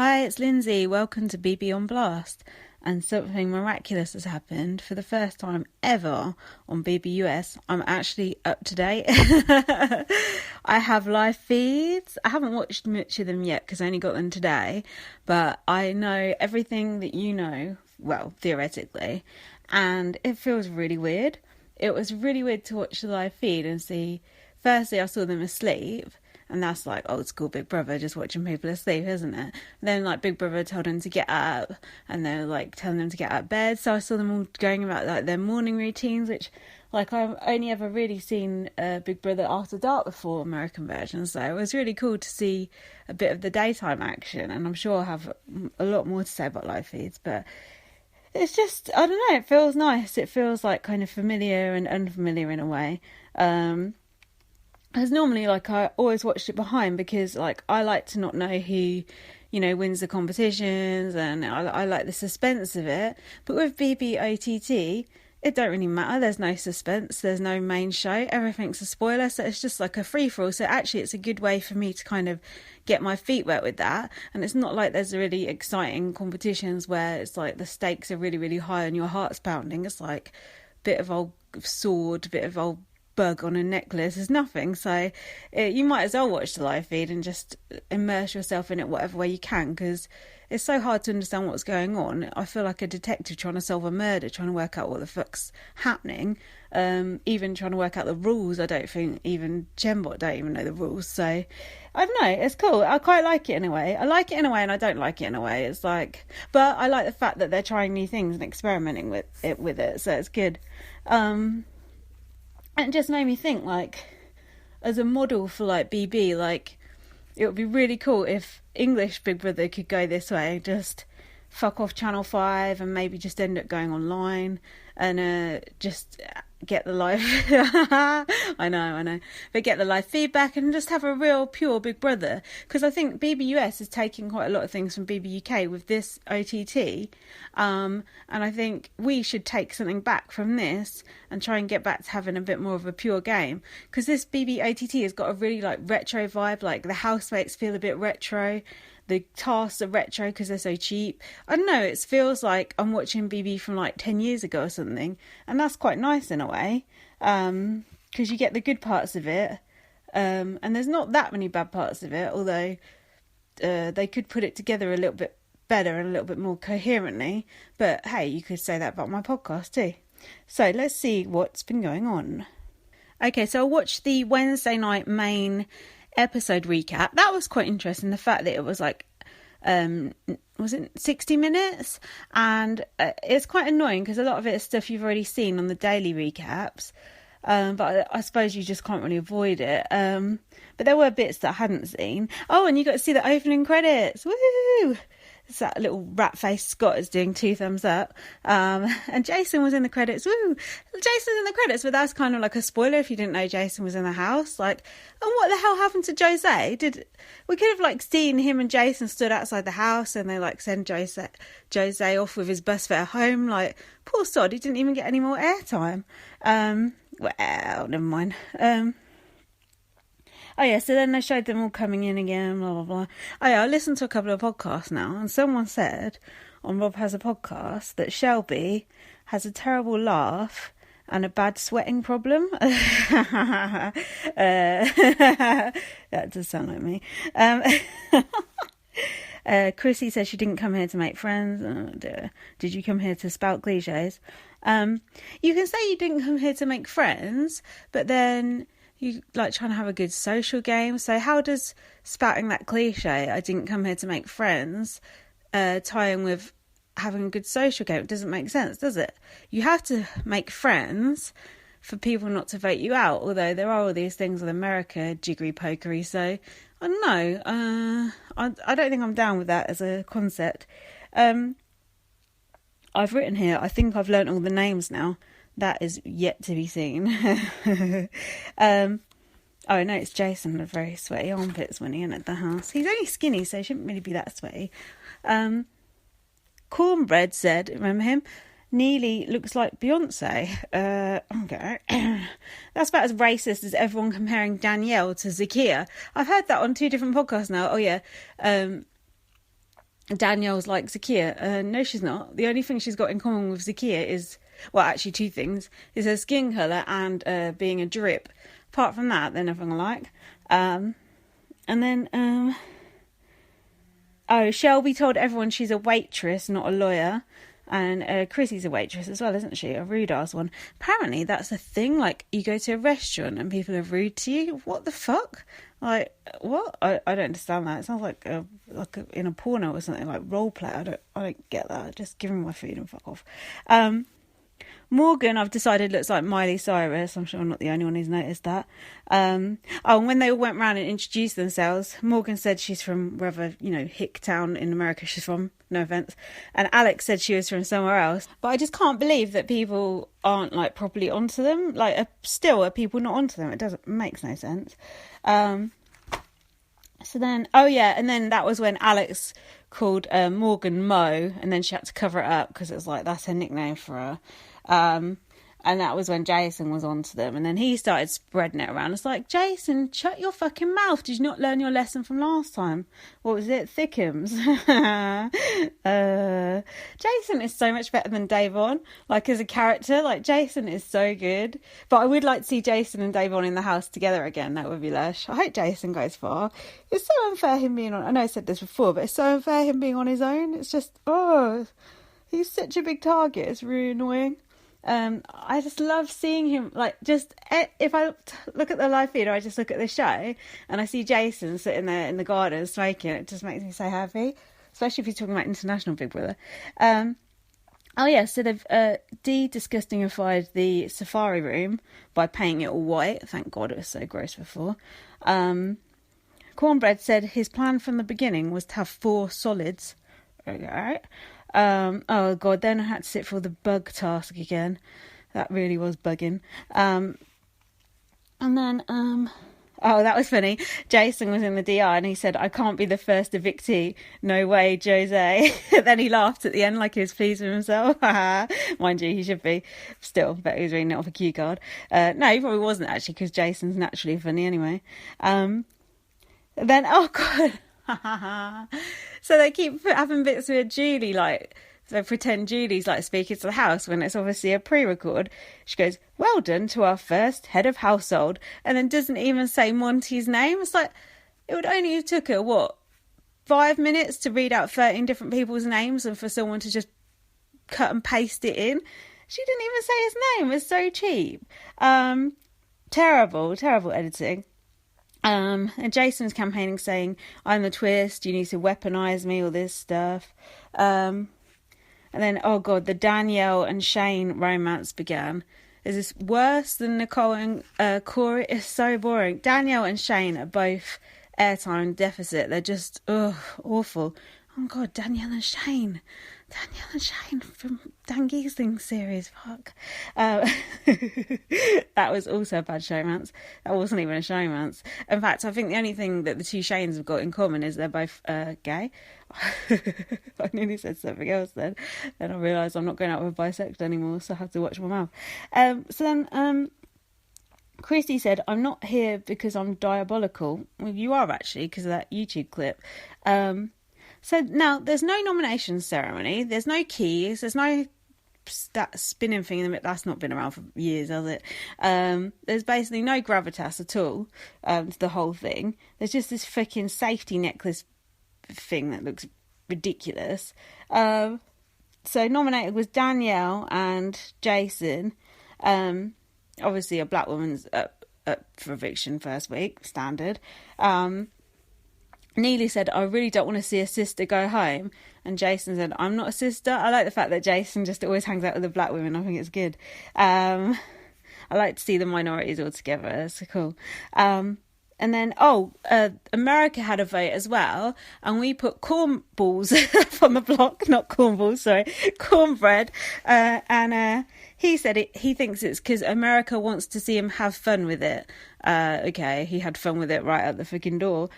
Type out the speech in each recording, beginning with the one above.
Hi, it's Lindsay. Welcome to BB on Blast. And something miraculous has happened. For the first time ever on BBUS, I'm actually up to date. I have live feeds. I haven't watched much of them yet because I only got them today. But I know everything that you know, well, theoretically. And it feels really weird. It was really weird to watch the live feed and see, firstly, I saw them asleep. And that's like old school Big Brother, just watching people asleep, isn't it? Then like Big Brother told them to get up, and they're like telling them to get out of bed. So I saw them all going about like their morning routines, which like I've only ever really seen Big Brother After Dark before, American version. So it was really cool to see a bit of the daytime action, and I'm sure I'll have a lot more to say about live feeds, but it's just, I don't know, it feels nice. It feels like kind of familiar and unfamiliar in a way. Because normally, like, I always watched it behind because, like, I like to not know who, you know, wins the competitions, and I like the suspense of it. But with BBOTT, it don't really matter. There's no suspense. There's no main show. Everything's a spoiler, so it's just like a free-for-all. So actually, it's a good way for me to kind of get my feet wet with that. And it's not like there's really exciting competitions where it's like the stakes are really, really high and your heart's pounding. It's like a bit of old sword, a bit of old bug on a necklace is nothing. So you might as well watch the live feed and just immerse yourself in it whatever way you can, because it's so hard to understand what's going on. I feel like a detective trying to solve a murder, trying to work out what the fuck's happening, even trying to work out the rules. I don't think even Gembot don't even know the rules. So I don't know, it's cool. I quite like it in a way. I like it in a way and I don't like it in a way. It's like, but I like the fact that they're trying new things and experimenting with it, so it's good. It just made me think, like, as a model for, like, BB, like, it would be really cool if English Big Brother could go this way, just fuck off Channel 5 and maybe just end up going online and just get the live... I know. But get the live feedback and just have a real pure Big Brother. Because I think BBUS is taking quite a lot of things from BBUK with this OTT. And I think we should take something back from this and try and get back to having a bit more of a pure game. Because this BBOTT has got a really like retro vibe. Like the housemates feel a bit retro. The tasks are retro because they're so cheap. I don't know, it feels like I'm watching BB from like 10 years ago or something. And that's quite nice in a way. Because you get the good parts of it. And there's not that many bad parts of it. Although they could put it together a little bit better and a little bit more coherently. But hey, you could say that about my podcast too. So let's see what's been going on. Okay, so I watched the Wednesday night main episode recap. That was quite interesting, the fact that it was like was it 60 minutes, and it's quite annoying because a lot of it is stuff you've already seen on the daily recaps, but I suppose you just can't really avoid it. But there were bits that I hadn't seen. Oh, and you got to see the opening credits. Woo! It's that little rat-faced Scott is doing 2 thumbs up. And Jason was in the credits. Woo! Jason's in the credits, but that's kind of like a spoiler if you didn't know Jason was in the house. Like, and what the hell happened to Jose? We could have like seen him and Jason stood outside the house and they like send Jose off with his bus fare home. Like, poor sod, he didn't even get any more airtime. Well, never mind. Oh yeah, so then they showed them all coming in again, blah, blah, blah. Oh yeah, I listened to a couple of podcasts now, and someone said on Rob Has a Podcast that Shelby has a terrible laugh and a bad sweating problem. That does sound like me. Chrissy says she didn't come here to make friends. Oh dear. Did you come here to spout cliches? You can say you didn't come here to make friends, but then you like trying to have a good social game. So how does spouting that cliche, I didn't come here to make friends, tie in with having a good social game? It doesn't make sense, does it? You have to make friends for people not to vote you out, although there are all these things with America, jiggery pokery. So I don't know, I don't think I'm down with that as a concept. I've written here, I think I've learnt all the names now. That is yet to be seen. Oh no, it's Jason with very sweaty armpits when he entered the house. He's only skinny, so he shouldn't really be that sweaty. Cornbread said, remember him? Neely looks like Beyonce. Okay. That's about as racist as everyone comparing Danielle to Zakia. I've heard that on 2 different podcasts now. Oh yeah. Danielle's like, Zakia, no, she's not. The only thing she's got in common with Zakia is, well, actually two things, is her skin colour and being a drip. Apart from that, they're nothing alike. And then, Shelby told everyone she's a waitress, not a lawyer. And Chrissy's a waitress as well, isn't she? A rude-ass one. Apparently, that's a thing. Like, you go to a restaurant and people are rude to you. What the fuck? Like, what? I don't understand that. It sounds like in a porno or something, like role play. I don't get that. Just give me my food and fuck off. Morgan, I've decided, looks like Miley Cyrus. I'm sure I'm not the only one who's noticed that. And when they all went round and introduced themselves, Morgan said she's from wherever, hick town in America she's from. No offence. And Alex said she was from somewhere else. But I just can't believe that people aren't, like, properly onto them. Like, still are people not onto them? It makes no sense. So then, and then that was when Alex called Morgan Mo, and then she had to cover it up because it was like, that's her nickname for her. And that was when Jason was onto them, and then he started spreading it around. It's like, Jason, shut your fucking mouth. Did you not learn your lesson from last time? What was it? Thickums. Jason is so much better than Davon. Like, as a character, like, Jason is so good. But I would like to see Jason and Davon in the house together again. That would be lush. I hope Jason goes far. It's so unfair him being on... I know I said this before, but it's so unfair him being on his own. It's just, he's such a big target. It's really annoying. I just love seeing him, like, just if I look at the live feed or I just look at the show and I see Jason sitting there in the garden smoking, it just makes me so happy, especially if he's talking about international Big Brother. So they've de-disgustingified the safari room by painting it all white. Thank God, it was so gross before. Cornbread said his plan from the beginning was to have 4 solids. Okay. Oh God, then I had to sit for the bug task again. That really was bugging. And then, that was funny. Jason was in the DR and he said, I can't be the first evictee. No way, Jose. Then he laughed at the end like he was pleased with himself. Mind you, he should be. Still, bet he was reading it off a cue card. No, he probably wasn't actually, because Jason's naturally funny anyway. Then, oh God. So they keep having bits with Julie, like, they pretend Julie's like speaking to the house when it's obviously a pre-record. She goes, well done to our first head of household, and then doesn't even say Monty's name. It's like, it would only have took her, 5 minutes to read out 13 different people's names and for someone to just cut and paste it in. She didn't even say his name. It's so cheap. Terrible editing. And Jason's campaigning, saying, I'm the twist, you need to weaponise me, all this stuff. And then, oh God, the Danielle and Shane romance began. Is this worse than Nicole and Corey? It's so boring. Danielle and Shane are both airtime deficit. They're just, awful. Oh God, Danielle and Shane from Dan Giesling's series, fuck. That was also a bad showmance. That wasn't even a showmance. In fact, I think the only thing that the two Shanes have got in common is they're both gay. I nearly said something else then I realised I'm not going out with bisexual anymore, so I have to watch my mouth. So then Christy said, I'm not here because I'm diabolical. Well, you are actually, because of that YouTube clip. So now there's no nomination ceremony, there's no keys, there's no that spinning thing that's not been around for years, has it? There's basically no gravitas at all to the whole thing. There's just this freaking safety necklace thing that looks ridiculous. So nominated was Danielle and Jason. Obviously a black woman's up for eviction first week, standard. Neely said, I really don't want to see a sister go home. And Jason said, I'm not a sister. I like the fact that Jason just always hangs out with the black women. I think it's good. I like to see the minorities all together. It's cool. And then, America had a vote as well. And we put corn balls on the block. Not cornballs, sorry. Cornbread. And he said he thinks it's because America wants to see him have fun with it. Okay, he had fun with it right out the freaking door.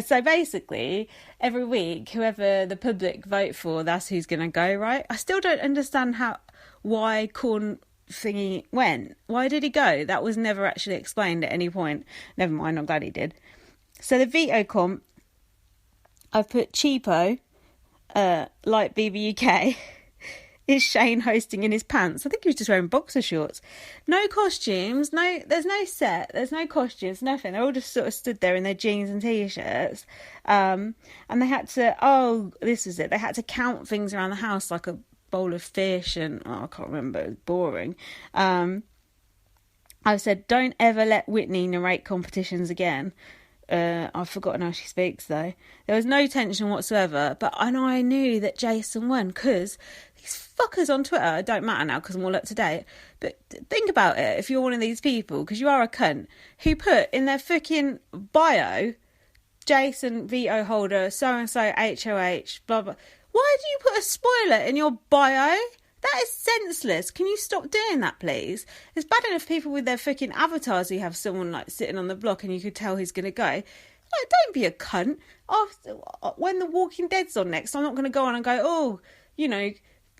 So basically, every week, whoever the public vote for, that's who's going to go, right? I still don't understand why Corn thingy went. Why did he go? That was never actually explained at any point. Never mind, I'm glad he did. So the veto comp I've put cheapo, like BBUK. Is Shane hosting in his pants? I think he was just wearing boxer shorts. No costumes, there's no set, there's no costumes, nothing. They're all just sort of stood there in their jeans and t-shirts. And they had to, this is it, they had to count things around the house like a bowl of fish and, I can't remember, it was boring. I said, don't ever let Whitney narrate competitions again. I've forgotten how she speaks though. There was no tension whatsoever, but I knew that Jason won because these fuckers on Twitter, it don't matter now because I'm all up to date, but think about it if you're one of these people, because you are a cunt, who put in their fucking bio, Jason veto holder, so-and-so HOH, blah blah. Why do you put a spoiler in your bio? That is senseless. Can you stop doing that, please? It's bad enough people with their fucking avatars who have someone like sitting on the block and you could tell who's going to go. Like, don't be a cunt. When The Walking Dead's on next, I'm not going to go on and go,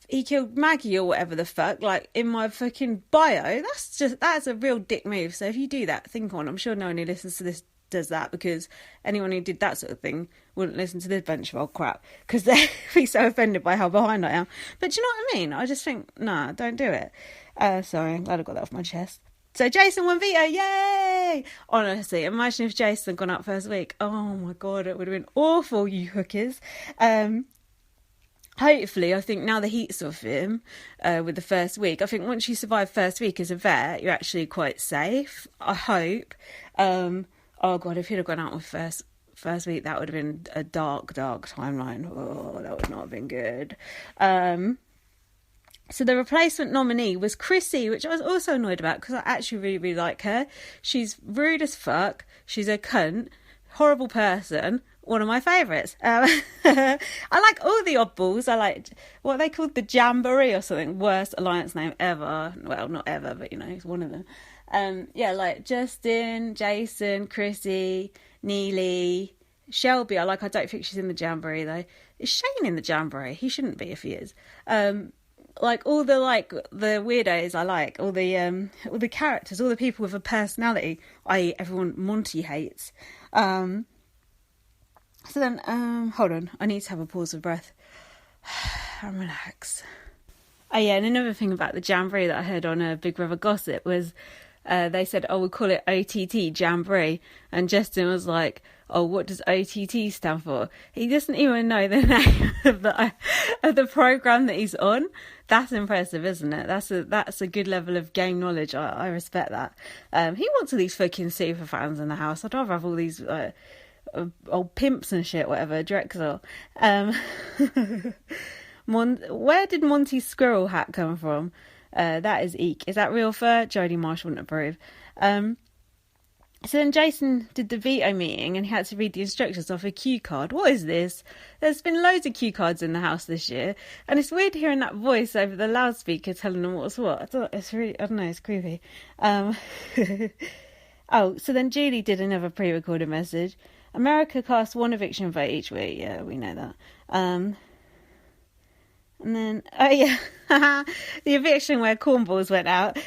he killed Maggie or whatever the fuck, like in my fucking bio. That's a real dick move. So if you do that, think on. I'm sure no one who listens to this does that, because anyone who did that sort of thing wouldn't listen to this bunch of old crap because they'd be so offended by how behind I am. But do you know what I mean? I just think, nah, don't do it. Sorry, I'm glad I got that off my chest. So Jason won veto, yay! Honestly, imagine if Jason had gone out first week. Oh my god, it would have been awful, you hookers. Hopefully, I think now the heat's off him with the first week. I think once you survive first week as a vet, you're actually quite safe. I hope. Oh god, if he'd have gone out with first week, that would have been a dark timeline. Oh, that would not have been good. So the replacement nominee was Chrissy, which I was also annoyed about because I actually really, really like her. She's rude as fuck. She's a cunt. Horrible person. One of my favourites. I like all the oddballs. I like what they called the Jamboree or something. Worst alliance name ever. Well, not ever, but it's one of them. Like Justin, Jason, Chrissy, Neely, Shelby. I don't think she's in the Jamboree though. Is Shane in the Jamboree? He shouldn't be if he is. All the weirdos I like, all the characters, all the people with a personality, i.e. everyone Monty hates. So then, hold on, I need to have a pause of breath and relax. Oh yeah, and another thing about the Jamboree that I heard on Big Brother Gossip was they said, we'll call it OTT Jamboree, and Justin was like, what does OTT stand for? He doesn't even know the name of the programme that he's on. That's impressive, isn't it? That's a good level of game knowledge. I respect that. He wants all these fucking super fans in the house. I'd rather have all these old pimps and shit, whatever, Drexel. Where did Monty's squirrel hat come from? That is eek. Is that real fur? Jodie Marsh wouldn't approve. So then Jason did the veto meeting and he had to read the instructions off a cue card. What is this? There's been loads of cue cards in the house this year, and it's weird hearing that voice over the loudspeaker telling them what's what. It's creepy. So then Julie did another pre-recorded message. America casts one eviction vote each week. Yeah, we know that. And then, the eviction where cornballs went out,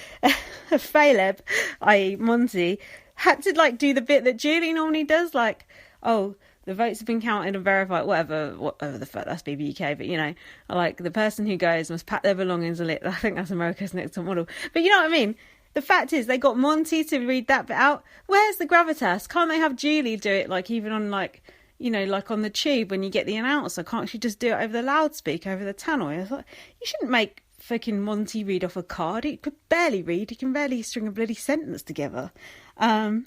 Caleb, i.e. Monty, had to do the bit that Julie normally does, the votes have been counted and verified, whatever the fuck, that's BBUK, but the person who goes must pack their belongings and I think that's America's Next Top Model. But you know what I mean? The fact is, they got Monty to read that bit out. Where's the gravitas? Can't they have Julie do it, even on, on the tube when you get the announcer? Can't she just do it over the loudspeaker, over the tannoy? You shouldn't make fucking Monty read off a card. He could barely read. He can barely string a bloody sentence together. So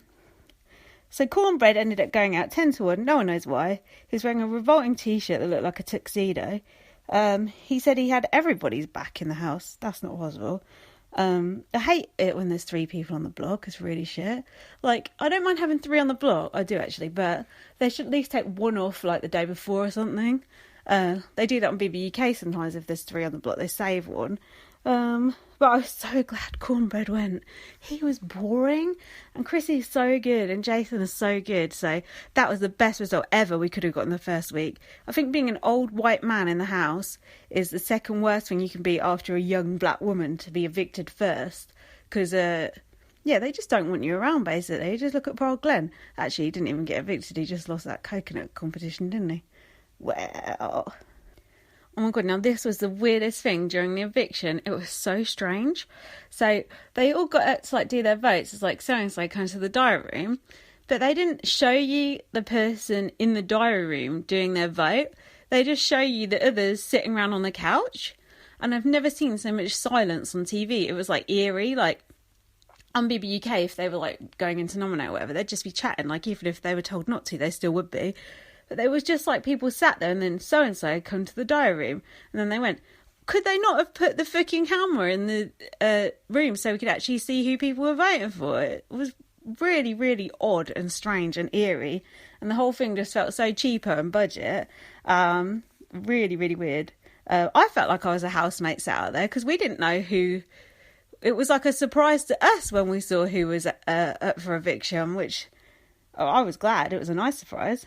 Cornbread ended up going out 10-1. No one knows why. He was wearing a revolting t-shirt that looked like a tuxedo. He said he had everybody's back in the house. That's not possible. I hate it when there's 3 people on the block. It's really shit. I don't mind having 3 on the block. I do actually, but they should at least take one off the day before or something. They do that on BBUK sometimes. If there's 3 on the block, they save one. But I was so glad Cornbread went. He was boring, and Chrissy's so good, and Jason is so good. So that was the best result ever we could have got in the first week. I think being an old white man in the house is the second worst thing you can be after a young black woman to be evicted first. Because, they just don't want you around, basically. Just look at poor old Glenn. Actually, he didn't even get evicted. He just lost that coconut competition, didn't he? Well, oh my God, now this was the weirdest thing during the eviction. It was so strange. So they all got up to like do their votes. It's like so-and-so comes to the diary room. But they didn't show you the person in the diary room doing their vote. They just show you the others sitting around on the couch. And I've never seen so much silence on TV. It was like eerie, like on BBUK, if they were like going in to nominate or whatever, they'd just be chatting. Like even if they were told not to, they still would be. But there was just like people sat there and then so-and-so come to the diary room. And then they went, could they not have put the fucking camera in the room so we could actually see who people were voting for? It was really, really odd and strange and eerie. And the whole thing just felt so cheapo and budget. Really, really weird. I felt like I was a housemate sat out there because we didn't know who. It was like a surprise to us when we saw who was up for eviction, which I was glad. It was a nice surprise.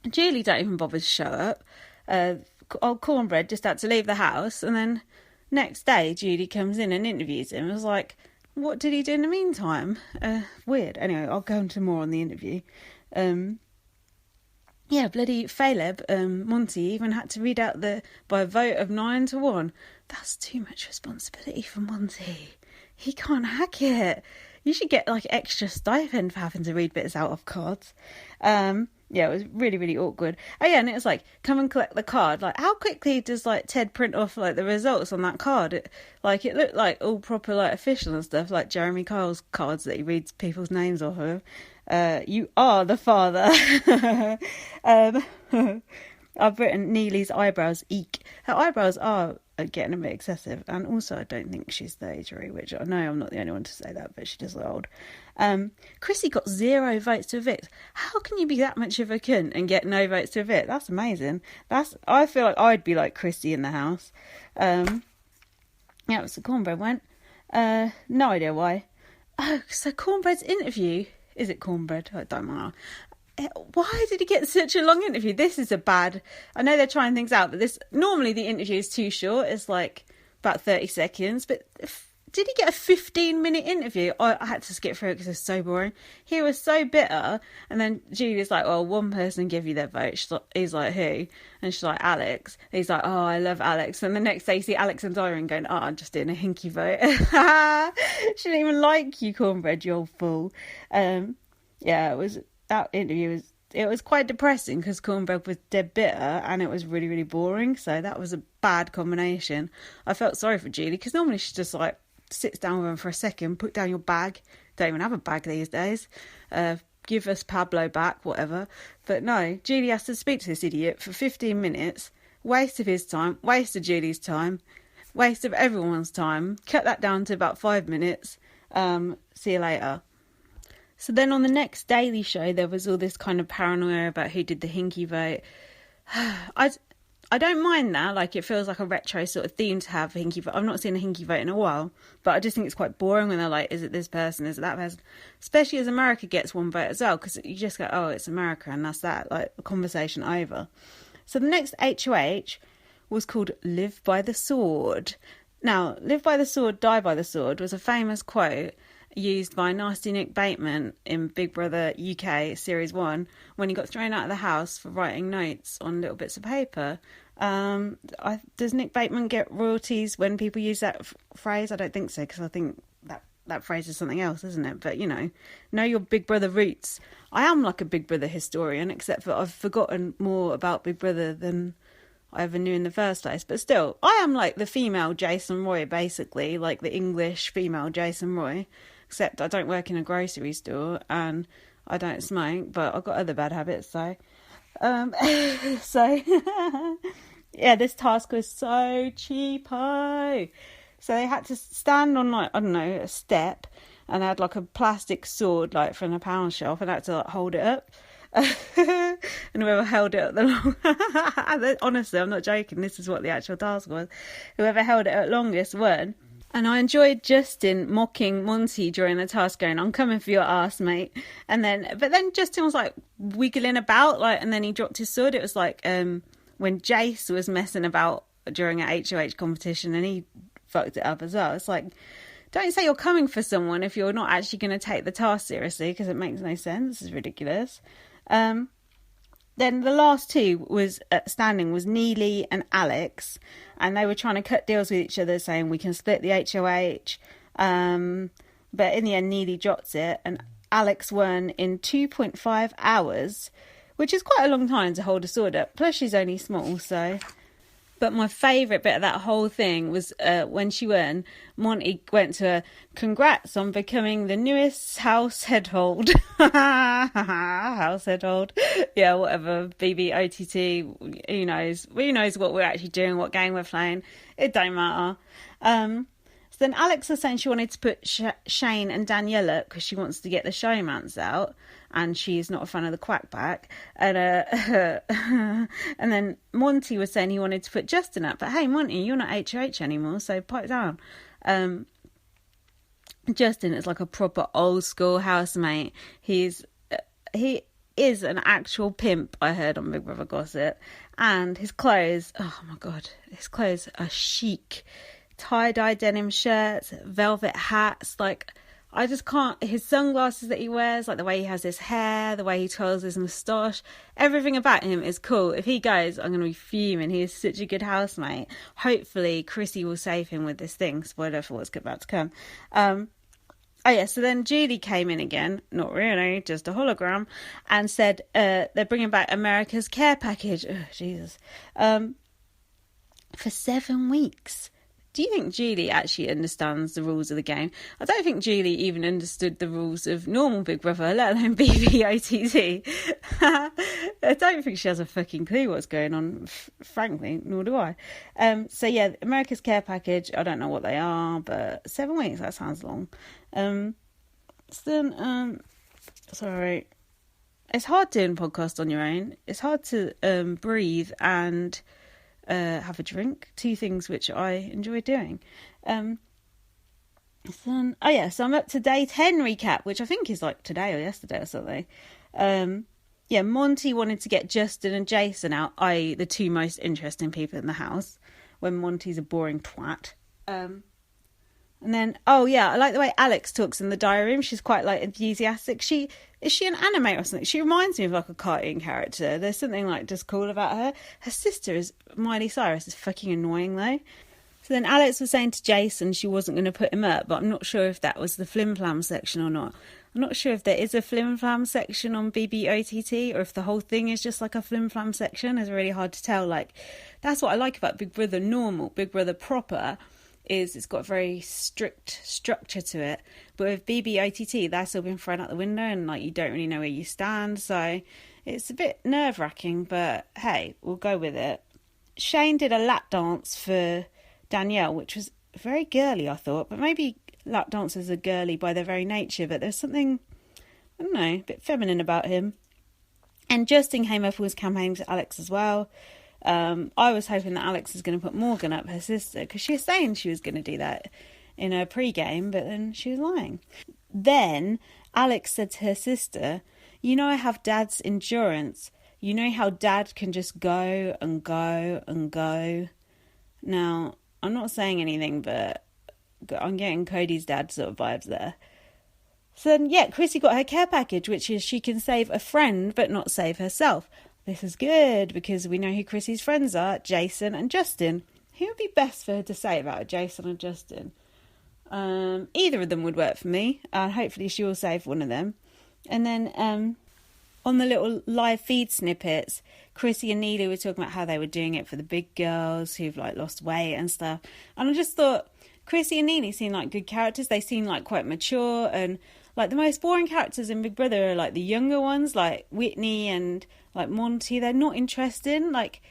Julie don't even bother to show up. Old Cornbread just had to leave the house, and then next day Julie comes in and interviews him. I was like, what did he do in the meantime? Weird. Anyway, I'll go into more on the interview. Yeah, bloody Caleb, Monty even had to read out by a vote of 9-1. That's too much responsibility for Monty. He can't hack it. You should get like extra stipend for having to read bits out of cards. Yeah, it was really, really awkward. Oh yeah, and it was like, come and collect the card. Like, how quickly does like Ted print off like the results on that card? It looked like all proper like official and stuff, like Jeremy Kyle's cards that he reads people's names off of. You are the father. I've written Neely's eyebrows, eek. Her eyebrows are getting a bit excessive, and also I don't think she's 33, which I know I'm not the only one to say that, but she does look old. Chrissy got 0 votes to evict. How can you be that much of a cunt and get no votes to evict? That's amazing. I feel like I'd be like Chrissy in the house. Yeah, so Cornbread went. No idea why. Oh, so Cornbread's interview. Is it Cornbread? I don't know. Why did he get such a long interview? This is a bad... I know they're trying things out, but normally the interview is too short. It's like about 30 seconds. But did he get a 15-minute interview? I had to skip through it because it's so boring. He was so bitter. And then Julia's like, well, one person gave you their vote. He's like, who? And she's like, Alex. He's like, oh, I love Alex. And the next day you see Alex and Diane going, oh, I'm just doing a hinky vote. She didn't even like you, Cornbread, you old fool. Yeah, it was... That interview was quite depressing because Cornbread was dead bitter and it was really, really boring. So that was a bad combination. I felt sorry for Julie because normally she just like sits down with him for a second, put down your bag. Don't even have a bag these days. Give us Pablo back, whatever. But no, Julie has to speak to this idiot for 15 minutes. Waste of his time, waste of Julie's time, waste of everyone's time. Cut that down to about 5 minutes. See you later. So then on the next Daily Show, there was all this kind of paranoia about who did the hinky vote. I don't mind that. Like, it feels like a retro sort of theme to have a hinky vote. I've not seen a hinky vote in a while, but I just think it's quite boring when they're like, is it this person? Is it that person? Especially as America gets one vote as well, because you just go, oh, it's America, and that's that. Like, the conversation over. So the next HOH was called Live by the Sword. Now, Live by the Sword, Die by the Sword was a famous quote used by Nasty Nick Bateman in Big Brother UK Series 1 when he got thrown out of the house for writing notes on little bits of paper. Does Nick Bateman get royalties when people use that phrase? I don't think so, because I think that phrase is something else, isn't it? But, you know your Big Brother roots. I am like a Big Brother historian, except for I've forgotten more about Big Brother than I ever knew in the first place. But still, I am like the female Jason Roy, basically, like the English female Jason Roy. Except I don't work in a grocery store and I don't smoke, but I've got other bad habits, so... yeah, this task was so cheapo. So they had to stand on, like, I don't know, a step, and they had, like, a plastic sword, like, from a pound shop, and I had to, like, hold it up. And whoever held it up the long... Honestly, I'm not joking, this is what the actual task was. Whoever held it up longest won. And I enjoyed Justin mocking Monty during the task, going, I'm coming for your ass, mate. But then Justin was like wiggling about, like, and then he dropped his sword. It was like when Jace was messing about during a HOH competition and he fucked it up as well. It's like, don't say you're coming for someone if you're not actually going to take the task seriously, because it makes no sense. It's ridiculous. Then the last two was standing was Neely and Alex, and they were trying to cut deals with each other, saying we can split the HOH. But in the end, Neely dropped it, and Alex won in 2.5 hours, which is quite a long time to hold a sword up. Plus, she's only small, so. But my favourite bit of that whole thing was when she won, Monty went to her, congrats on becoming the newest house headhold. House headhold. Yeah, whatever. BBOTT, who knows? Who knows what we're actually doing, what game we're playing. It don't matter. So then Alex was saying she wanted to put Shane and Danielle up because she wants to get the showmance out, and she's not a fan of the quackback. And and then Monty was saying he wanted to put Justin up, but hey, Monty, you're not HOH anymore, so pipe down. Justin is like a proper old school housemate. He is an actual pimp, I heard on Big Brother Gossip, and his clothes, oh my god, his clothes are chic. Tie-dye denim shirts, velvet hats, like, I just can't, his sunglasses that he wears, like the way he has his hair, the way he twirls his moustache, everything about him is cool. If he goes, I'm going to be fuming. He is such a good housemate. Hopefully Chrissy will save him with this thing. Spoiler for what's about to come. Oh yeah, so then Julie came in again, not really, just a hologram, and said they're bringing back America's Care Package. Oh, Jesus. For 7 weeks. Do you think Julie actually understands the rules of the game? I don't think Julie even understood the rules of normal Big Brother, let alone BBOTT. I don't think she has a fucking clue what's going on, frankly, nor do I. So yeah, America's Care Package, I don't know what they are, but 7 weeks, that sounds long. Sorry. It's hard doing a podcast on your own. It's hard to breathe and have a drink, 2 things which I enjoy doing. So I'm up to day 10 recap, which I think is like today or yesterday or something. Monty wanted to get Justin and Jason out, i.e. the 2 most interesting people in the house, when Monty's a boring twat. And then, I like the way Alex talks in the diary room. She's quite, like, enthusiastic. Is she an animator or something? She reminds me of, like, a cartoon character. There's something, like, just cool about her. Her sister is Miley Cyrus. Is fucking annoying, though. So then Alex was saying to Jason she wasn't going to put him up, but I'm not sure if that was the flim-flam section or not. I'm not sure if there is a flim-flam section on BBOTT or if the whole thing is just, like, a flim-flam section. It's really hard to tell. Like, that's what I like about Big Brother normal, Big Brother proper, is it's got a very strict structure to it. But with BBOTT, that's all been thrown out the window and, like, you don't really know where you stand. So it's a bit nerve-wracking, but hey, we'll go with it. Shane did a lap dance for Danielle, which was very girly, I thought. But maybe lap dancers are girly by their very nature, but there's something, I don't know, a bit feminine about him. And Justin came up with his campaign to Alex as well. I was hoping that Alex was going to put Morgan up, her sister, because she was saying she was going to do that in her pre-game, but then she was lying. Then Alex said to her sister, you know I have Dad's insurance. You know how Dad can just go and go and go. Now, I'm not saying anything, but I'm getting Cody's dad sort of vibes there. So then, yeah, Chrissy got her care package, which is she can save a friend but not save herself. This is good because we know who Chrissy's friends are, Jason and Justin. Who would be best for her to say about it, Jason or Justin? Either of them would work for me. Hopefully she will save one of them. And then on the little live feed snippets, Chrissy and Neely were talking about how they were doing it for the big girls who've like lost weight and stuff. And I just thought Chrissy and Neely seem like good characters. They seem like quite mature, and like the most boring characters in Big Brother are like the younger ones, like Whitney and like Monty. They're not interesting. Like,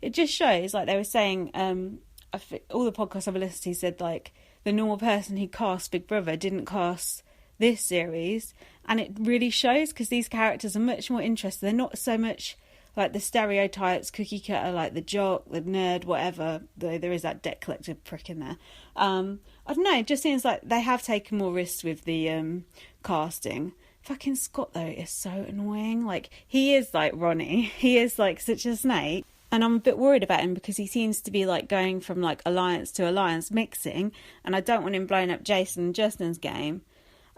it just shows, like they were saying, all the podcasts I've listened to said like the normal person who cast Big Brother didn't cast this series, and it really shows because these characters are much more interesting. They're not so much like the stereotypes, cookie cutter, like the jock, the nerd, whatever, though there is that debt collector prick in there. I don't know, it just seems like they have taken more risks with the casting. Fucking Scott, though, is so annoying. Like, he is like Ronnie. He is like such a snake. And I'm a bit worried about him because he seems to be like going from like alliance to alliance mixing. And I don't want him blowing up Jason and Justin's game.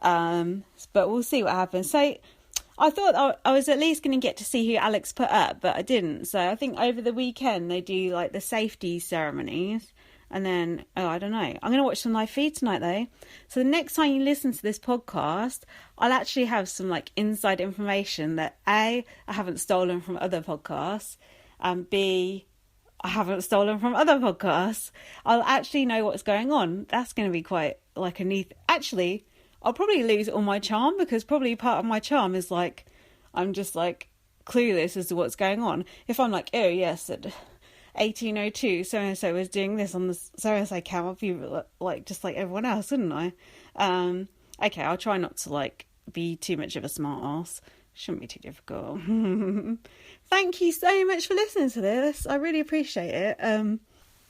But we'll see what happens. So I thought I was at least going to get to see who Alex put up, but I didn't. So I think over the weekend they do like the safety ceremonies. And then, I don't know. I'm going to watch some live feed tonight, though. So the next time you listen to this podcast, I'll actually have some, like, inside information that, A, I haven't stolen from other podcasts, and B, I haven't stolen from other podcasts. I'll actually know what's going on. That's going to be quite, like, a neat... Actually, I'll probably lose all my charm, because probably part of my charm is, like, I'm just, like, clueless as to what's going on. If I'm like, oh, yes... 1802 so-and-so was doing this on the so-and-so cam, I'll be like just like everyone else, wouldn't I? Okay, I'll try not to like be too much of a smart ass. Shouldn't be too difficult. Thank you so much for listening to this. I really appreciate it.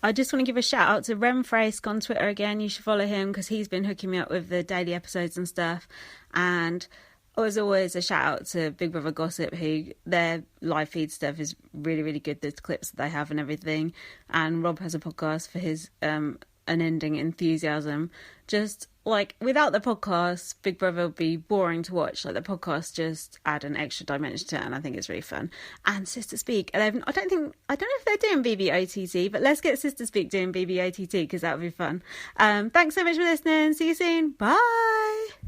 I just want to give a shout out to Rem Frask on Twitter again. You should follow him because he's been hooking me up with the daily episodes and stuff. And as always, a shout out to Big Brother Gossip, who their live feed stuff is really, really good. The clips that they have and everything. And Rob has a podcast for his Unending Enthusiasm. Just like without the podcast, Big Brother would be boring to watch. Like the podcast just add an extra dimension to it, and I think it's really fun. And Sister Speak 11. I don't know if they're doing BBOTT, but let's get Sister Speak doing BBOTT because that would be fun. Thanks so much for listening. See you soon. Bye.